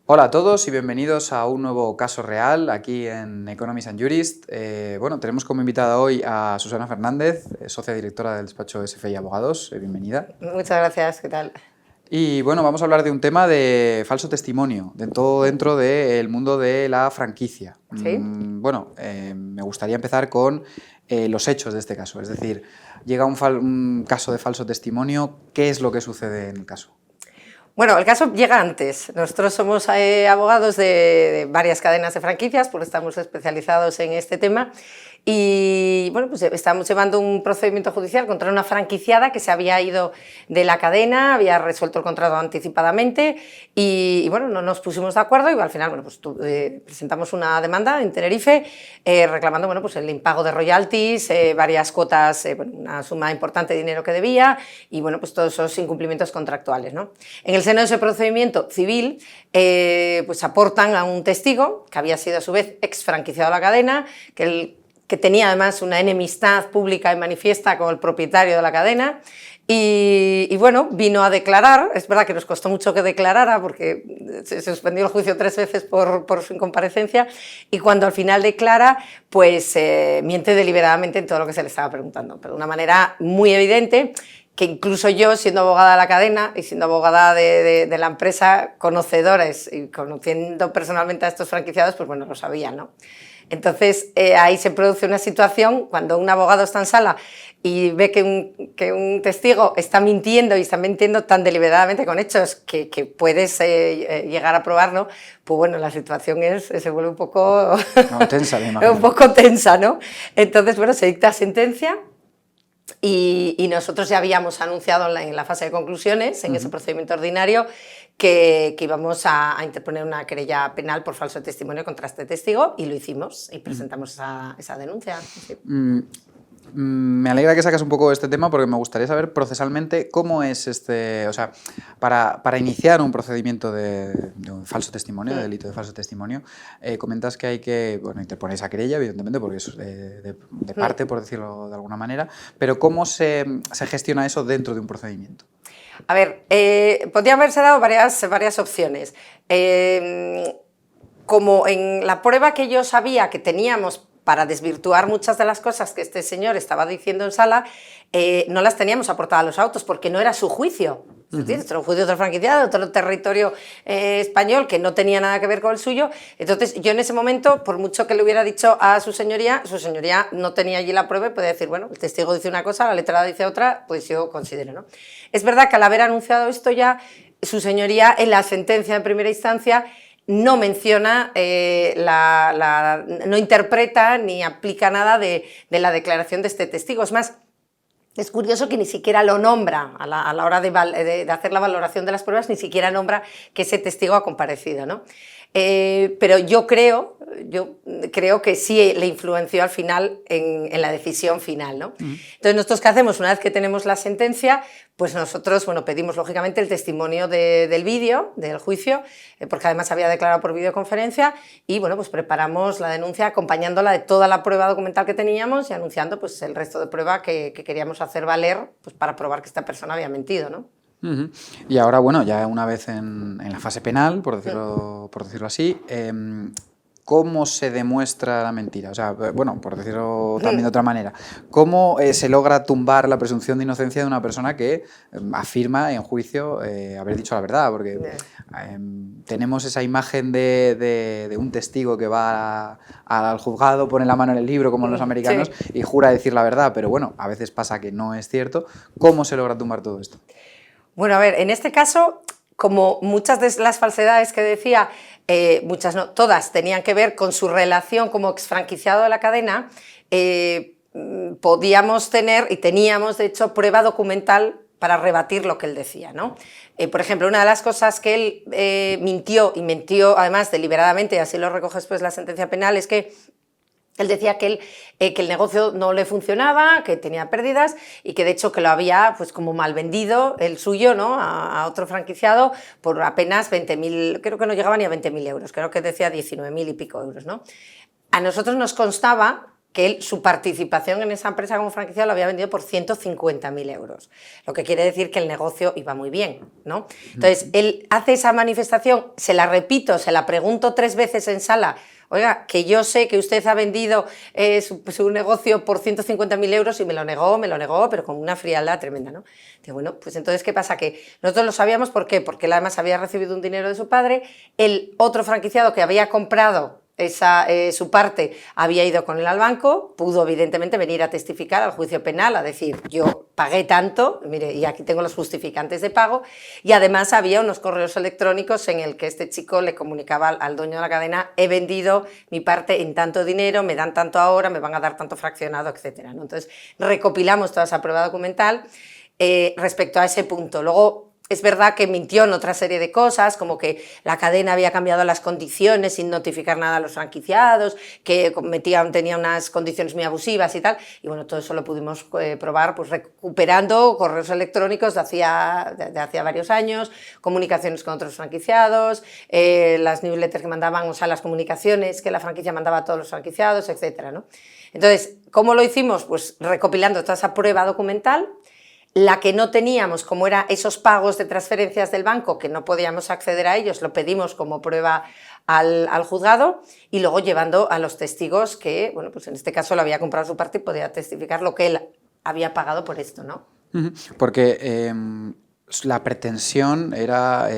Hola a todos y bienvenidos a un nuevo caso real aquí en Economics and Jurist. Bueno, tenemos como invitada hoy a Susana Fernández, socia directora del despacho SFI Abogados. Bienvenida. Muchas gracias, ¿qué tal? Y bueno, vamos a hablar de un tema de falso testimonio, de todo dentro del mundo de la franquicia. ¿Sí? Me gustaría empezar con los hechos de este caso. Es decir, llega un caso de falso testimonio, ¿qué es lo que sucede en el caso? Bueno, el caso llega antes. Nosotros somos abogados de varias cadenas de franquicias, porque estamos especializados en este tema. Y bueno, pues estamos llevando un procedimiento judicial contra una franquiciada que se había ido de la cadena, había resuelto el contrato anticipadamente y bueno, no nos pusimos de acuerdo y al final, bueno, pues presentamos una demanda en Tenerife reclamando, bueno, pues el impago de royalties, varias cuotas, bueno, una suma importante de dinero que debía y bueno, pues todos esos incumplimientos contractuales, ¿no? En el seno de ese procedimiento civil, pues aportan a un testigo que había sido a su vez ex franquiciado de la cadena, que tenía además una enemistad pública y manifiesta con el propietario de la cadena y bueno, vino a declarar. Es verdad que nos costó mucho que declarara porque se suspendió el juicio 3 veces por su incomparecencia y cuando al final declara, pues miente deliberadamente en todo lo que se le estaba preguntando, pero de una manera muy evidente que incluso yo, siendo abogada de la cadena y siendo abogada de la empresa, conocedores y conociendo personalmente a estos franquiciados, pues bueno, lo sabían, ¿no? Entonces, ahí se produce una situación cuando un abogado está en sala y ve que un testigo está mintiendo y está mintiendo tan deliberadamente con hechos que puedes llegar a probarlo, pues bueno, la situación se vuelve un poco Tensa, me imagino. un poco tensa, ¿no? Entonces, bueno, se dicta sentencia. Y nosotros ya habíamos anunciado en la fase de conclusiones, en ese procedimiento ordinario, que íbamos a interponer una querella penal por falso testimonio contra este testigo y lo hicimos y presentamos esa denuncia. Sí. Me alegra que sacas un poco este tema porque me gustaría saber procesalmente cómo es o sea, para iniciar un procedimiento de un falso testimonio, de delito de falso testimonio, comentas que hay que, bueno, interponer esa querella, evidentemente, porque es de parte, por decirlo de alguna manera, pero ¿cómo se gestiona eso dentro de un procedimiento? A ver, podría haberse dado varias opciones. Como en la prueba que yo sabía que teníamos para desvirtuar muchas de las cosas que este señor estaba diciendo en sala, no las teníamos aportadas a los autos porque no era su juicio. Esto era un juicio de otra franquicia, de otro territorio español que no tenía nada que ver con el suyo. Entonces yo en ese momento, por mucho que le hubiera dicho a su señoría no tenía allí la prueba y podía decir, bueno, el testigo dice una cosa, la letrada dice otra, pues yo considero, ¿no? Es verdad que al haber anunciado esto ya, su señoría en la sentencia de primera instancia no menciona, no interpreta ni aplica nada de la declaración de este testigo. Es más, es curioso que ni siquiera lo nombra a la hora de hacer la valoración de las pruebas, ni siquiera nombra que ese testigo ha comparecido, ¿no? Pero yo creo que sí le influenció al final en la decisión final, ¿no? Entonces, ¿nosotros qué hacemos? Una vez que tenemos la sentencia, pues nosotros, bueno, pedimos lógicamente el testimonio del vídeo, del juicio, porque además había declarado por videoconferencia y, bueno, pues preparamos la denuncia acompañándola de toda la prueba documental que teníamos y anunciando, pues, el resto de prueba que queríamos hacer valer, pues, para probar que esta persona había mentido, ¿no? Y ahora, bueno, ya una vez en la fase penal, por decirlo así, ¿cómo se demuestra la mentira? O sea, bueno, por decirlo también de otra manera, ¿cómo se logra tumbar la presunción de inocencia de una persona que afirma en juicio haber dicho la verdad? Porque tenemos esa imagen de un testigo que va al juzgado, pone la mano en el libro, como los americanos, y jura decir la verdad, pero bueno, a veces pasa que no es cierto. ¿Cómo se logra tumbar todo esto? Bueno, a ver, en este caso, como muchas de las falsedades que decía, muchas no, todas tenían que ver con su relación como exfranquiciado de la cadena, podíamos tener, y teníamos de hecho, prueba documental para rebatir lo que él decía, ¿no? Por ejemplo, una de las cosas que él mintió, y mintió además deliberadamente, y así lo recoge después la sentencia penal, es que él decía que el negocio no le funcionaba, que tenía pérdidas y que de hecho que lo había pues como mal vendido, el suyo, ¿no? a otro franquiciado por apenas 20.000, creo que no llegaba ni a 20.000 euros, creo que decía 19.000 y pico euros, ¿no? A nosotros nos constaba que él, su participación en esa empresa como franquiciado lo había vendido por 150.000 euros, lo que quiere decir que el negocio iba muy bien, ¿no? Entonces, él hace esa manifestación, se la repito, se la pregunto 3 veces en sala: oiga, que yo sé que usted ha vendido su negocio por 150.000 euros, y me lo negó, pero con una frialdad tremenda, ¿no? Digo, bueno, pues entonces, ¿qué pasa? Que nosotros lo sabíamos, ¿por qué? Porque él además había recibido un dinero de su padre, el otro franquiciado que había comprado su parte había ido con él al banco, pudo evidentemente venir a testificar al juicio penal, a decir: yo pagué tanto, mire, y aquí tengo los justificantes de pago, y además había unos correos electrónicos en el que este chico le comunicaba al dueño de la cadena: he vendido mi parte en tanto dinero, me dan tanto ahora, me van a dar tanto fraccionado, etcétera, ¿no? Entonces recopilamos toda esa prueba documental respecto a ese punto. Luego, es verdad que mintió en otra serie de cosas, como que la cadena había cambiado las condiciones sin notificar nada a los franquiciados, que tenía unas condiciones muy abusivas y tal, y bueno, todo eso lo pudimos probar pues recuperando correos electrónicos de hacía varios años, comunicaciones con otros franquiciados, las newsletters que mandaban, o sea, las comunicaciones que la franquicia mandaba a todos los franquiciados, etcétera, ¿no? Entonces, ¿cómo lo hicimos? Pues recopilando toda esa prueba documental. La que no teníamos, como era esos pagos de transferencias del banco, que no podíamos acceder a ellos, lo pedimos como prueba al juzgado, y luego llevando a los testigos que, bueno, pues en este caso lo había comprado su parte y podía testificar lo que él había pagado por esto, ¿no? Porque la pretensión era,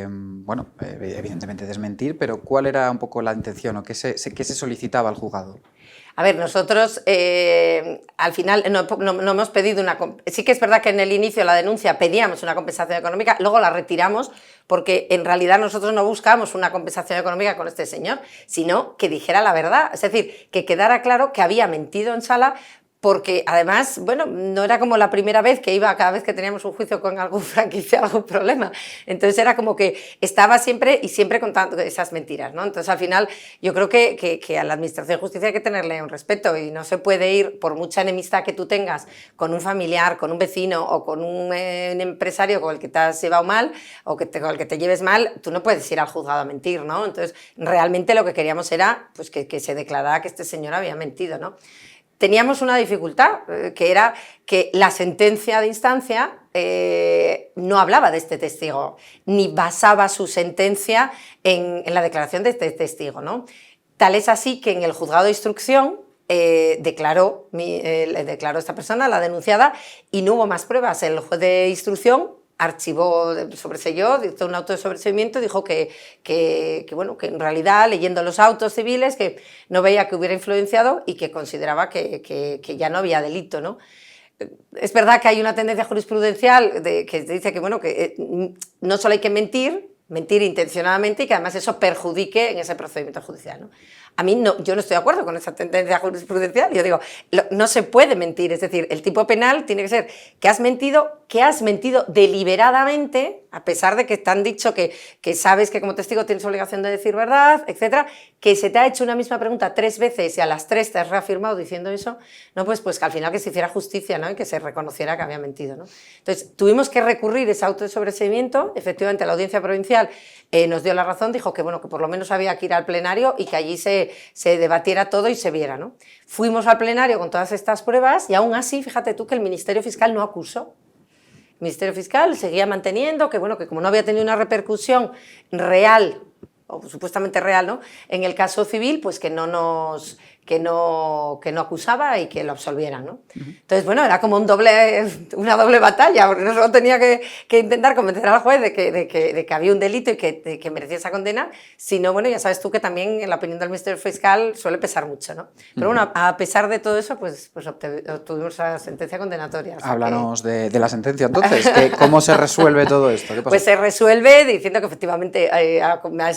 bueno, evidentemente desmentir, pero ¿cuál era un poco la intención o qué se solicitaba al juzgado? A ver, nosotros al final no hemos pedido una... Sí que es verdad que en el inicio de la denuncia pedíamos una compensación económica, luego la retiramos porque en realidad nosotros no buscamos una compensación económica con este señor, sino que dijera la verdad, es decir, que quedara claro que había mentido en sala, porque además, bueno, no era como la primera vez que iba cada vez que teníamos un juicio con algún franquiciado, algún problema. Entonces era como que estaba siempre contando esas mentiras, ¿no? Entonces al final yo creo que a la Administración de Justicia hay que tenerle un respeto, y no se puede ir, por mucha enemistad que tú tengas con un familiar, con un vecino o con un empresario con el que te has llevado mal o con el que te lleves mal, tú no puedes ir al juzgado a mentir, ¿no? Entonces realmente lo que queríamos era pues, que se declarara que este señor había mentido, ¿no? Teníamos una dificultad, que era que la sentencia de instancia no hablaba de este testigo, ni basaba su sentencia en la declaración de este testigo, ¿no? Tal es así que en el juzgado de instrucción declaró esta persona, la denunciada, y no hubo más pruebas. El juez de instrucción archivó, sobreselló, dictó un auto de sobreseimiento y dijo que en realidad, leyendo los autos civiles, que no veía que hubiera influenciado y que consideraba que ya no había delito, ¿no? Es verdad que hay una tendencia jurisprudencial que dice que no solo hay que mentir intencionadamente, y que además eso perjudique en ese procedimiento judicial, ¿no? A mí yo no estoy de acuerdo con esa tendencia jurisprudencial. Yo digo, no se puede mentir, es decir, el tipo penal tiene que ser que has mentido deliberadamente, a pesar de que te han dicho que sabes que como testigo tienes obligación de decir verdad, etcétera, que se te ha hecho una misma pregunta 3 veces y a las 3 te has reafirmado diciendo eso, ¿no? Pues que al final que se hiciera justicia, ¿no? Y que se reconociera que había mentido, ¿no? Entonces, tuvimos que recurrir ese auto de sobreseimiento. Efectivamente, la Audiencia Provincial nos dio la razón, dijo que por lo menos había que ir al plenario y que allí se debatiera todo y se viera, ¿no? Fuimos al plenario con todas estas pruebas y aún así, fíjate tú que el Ministerio Fiscal no acusó. El Ministerio Fiscal seguía manteniendo que como no había tenido una repercusión real, o supuestamente real, ¿no?, en el caso civil, pues que no acusaba y que lo absolvieran, ¿no? Entonces, bueno, era como una doble batalla, porque no solo tenía que intentar convencer al juez de que había un delito y que merecía esa condena, sino, bueno, ya sabes tú que también en la opinión del Ministerio Fiscal suele pesar mucho, ¿no? Pero bueno, a pesar de todo eso, pues obtuvimos la sentencia condenatoria. Háblanos de la sentencia, entonces. ¿Cómo se resuelve todo esto? ¿Qué pasa? Pues se resuelve diciendo que efectivamente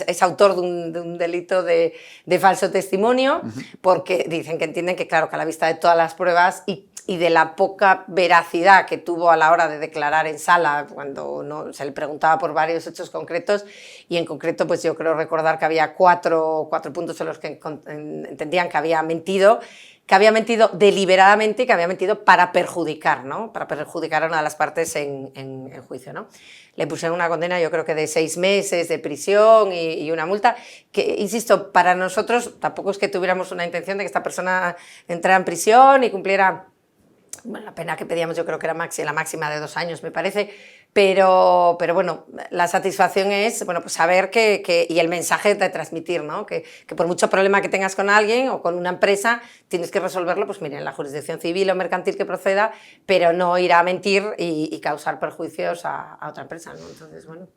es autor de un delito de falso testimonio, porque dicen que entienden que, claro, que a la vista de todas las pruebas y de la poca veracidad que tuvo a la hora de declarar en sala, cuando se le preguntaba por varios hechos concretos, y en concreto, pues yo creo recordar que había cuatro puntos en los que entendían que había mentido, que había mentido deliberadamente y que había mentido para perjudicar, ¿no? Para perjudicar a una de las partes en juicio, ¿no? Le pusieron una condena, yo creo que de 6 meses de prisión y una multa, que, insisto, para nosotros tampoco es que tuviéramos una intención de que esta persona entrara en prisión y cumpliera, bueno, la pena que pedíamos yo creo que era la máxima de 2 años, me parece, pero bueno, la satisfacción es, bueno, pues saber y el mensaje de transmitir, ¿no? Que por mucho problema que tengas con alguien o con una empresa, tienes que resolverlo, pues mira, en la jurisdicción civil o mercantil que proceda, pero no ir a mentir y causar perjuicios a otra empresa, ¿no? Entonces, bueno,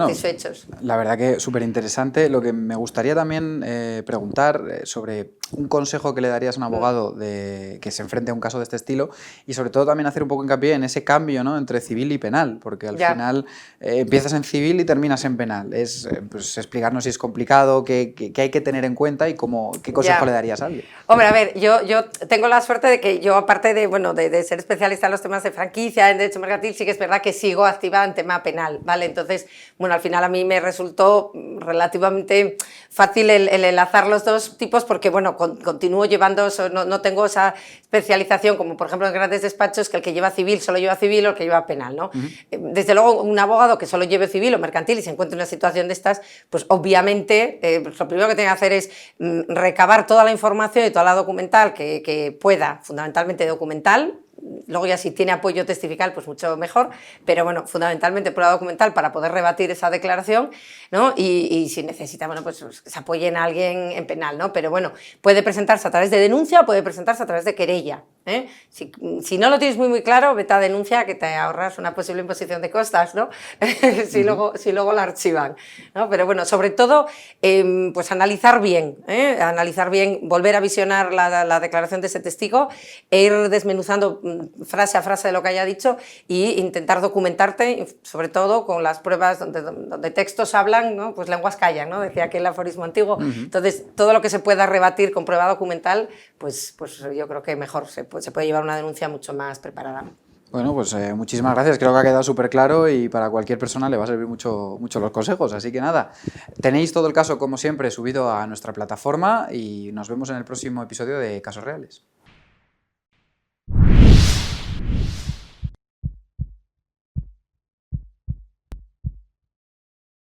satisfechos. Bueno, la verdad que súper interesante. Lo que me gustaría también preguntar sobre un consejo que le darías a un abogado que se enfrente a un caso de este estilo y sobre todo también hacer un poco hincapié en ese cambio, ¿no? Entre civil y penal, porque al final empiezas en civil y terminas en penal. Pues explicarnos si es complicado, qué hay que tener en cuenta y qué consejo le darías a alguien. Hombre, a ver, yo tengo la suerte de que yo, aparte de ser especialista en los temas de franquicia, en derecho mercantil, sí que es verdad que sigo activa en tema penal, ¿vale? Entonces, bueno, al final a mí me resultó relativamente fácil el enlazar los dos tipos porque, bueno, continúo llevando, no tengo esa especialización como, por ejemplo, en grandes despachos, que el que lleva civil solo lleva civil o el que lleva penal, ¿no? Desde luego, un abogado que solo lleve civil o mercantil y se encuentre en una situación de estas, pues obviamente lo primero que tiene que hacer es recabar toda la información y toda la documental que pueda, fundamentalmente documental. Luego ya si tiene apoyo testifical, pues mucho mejor, pero bueno, fundamentalmente prueba documental para poder rebatir esa declaración, ¿no? Y si necesita, bueno, pues que se apoye en alguien en penal, ¿no? Pero bueno, puede presentarse a través de denuncia o puede presentarse a través de querella, ¿eh? Si no lo tienes muy claro, vete a denuncia, que te ahorras una posible imposición de costas, ¿no? si luego la archivan, ¿no? Pero bueno, sobre todo, pues analizar bien, volver a visionar la declaración de ese testigo e ir desmenuzando frase a frase de lo que haya dicho e intentar documentarte, sobre todo con las pruebas donde textos hablan, ¿no? Pues lenguas callan, ¿no? Decía aquel aforismo antiguo. Entonces, todo lo que se pueda rebatir con prueba documental, pues yo creo que mejor se puede llevar una denuncia mucho más preparada. Bueno, pues muchísimas gracias, creo que ha quedado súper claro y para cualquier persona le va a servir mucho los consejos, así que nada, tenéis todo el caso como siempre subido a nuestra plataforma y nos vemos en el próximo episodio de Casos Reales.